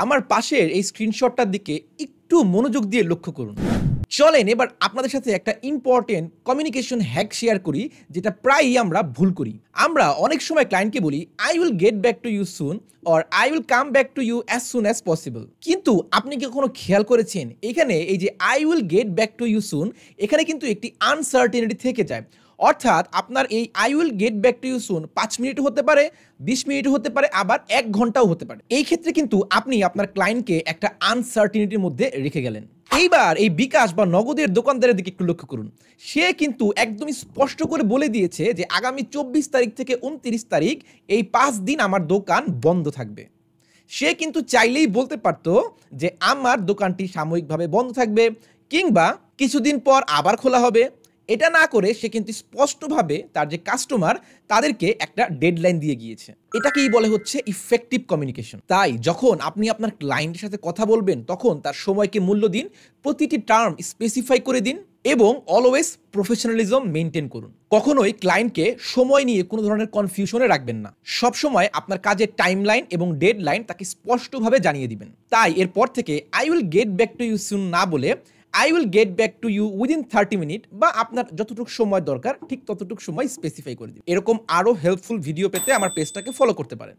আমার পাশের এই স্ক্রিনশটটার দিকে একটু মনোযোগ দিয়ে লক্ষ্য করুন। চলেন এবার আপনাদের সাথে একটা ইম্পর্টেন্ট কমিউনিকেশন হ্যাক শেয়ার করি, যেটা প্রায়ই আমরা ভুল করি। আমরা অনেক সময় ক্লায়েন্টকে বলি I will get back to you soon or I will come back to you as soon as possible. কিন্তু আপনি কি কখনো খেয়াল করেছেন এখানে এই যে I will get back to you soon, এখানে কিন্তু একটি আনসার্টেনিটি থেকে যায়। অর্থাৎ আপনার এই I will get back to you soon 5 minute হতে পারে, 20 মিনিট হতে পারে, আবার 1 ঘন্টাও হতে পারে। এই ক্ষেত্রে কিন্তু আপনি আপনার ক্লায়েন্টকে একটা আনসার্টেনিটির মধ্যে রেখে গেলেন। এইবার এই বিকাশ বা নগদের দোকানদারের দিকে একটু লক্ষ্য করুন। সে কিন্তু একদমই স্পষ্ট করে বলে দিয়েছে যে আগামী 24 তারিখ থেকে 29 তারিখ এই 5 দিন আমার দোকান বন্ধ থাকবে। সে কিন্তু চাইলেই বলতে পারতো যে আমার দোকানটি সাময়িকভাবে বন্ধ থাকবে কিংবা কিছুদিন পর আবার খোলা হবে। এটা না করে সে কিন্তু স্পষ্টভাবে তার যে কাস্টমার তাদেরকে একটা ডেডলাইন দিয়ে গিয়েছে। এটাকেই বলে হচ্ছে ইফেক্টিভ কমিউনিকেশন। তাই যখন আপনি আপনার ক্লায়েন্টের সাথে কথা বলবেন তখন তার সময়কে মূল্য দিন, প্রতিটি টার্ম স্পেসিফাই করে দিন এবং অলওয়েজ প্রফেশনালিজম মেনটেন করুন। কখনোই ক্লায়েন্টকে সময় নিয়ে কোনো ধরনের কনফিউশনে রাখবেন না। সবসময় আপনার কাজের টাইমলাইন এবং ডেডলাইন তাকে স্পষ্টভাবে জানিয়ে দিবেন। তাই এরপর থেকে I will get back to you soon না বলে I will get back to you within 30 minute বা আপনার যতটুকু সময় দরকার ঠিক ততটুকু সময় স্পেসিফাই করে দিন। এরকম আরও হেল্পফুল ভিডিও পেতে আমার পেজটাকে ফলো করতে পারেন।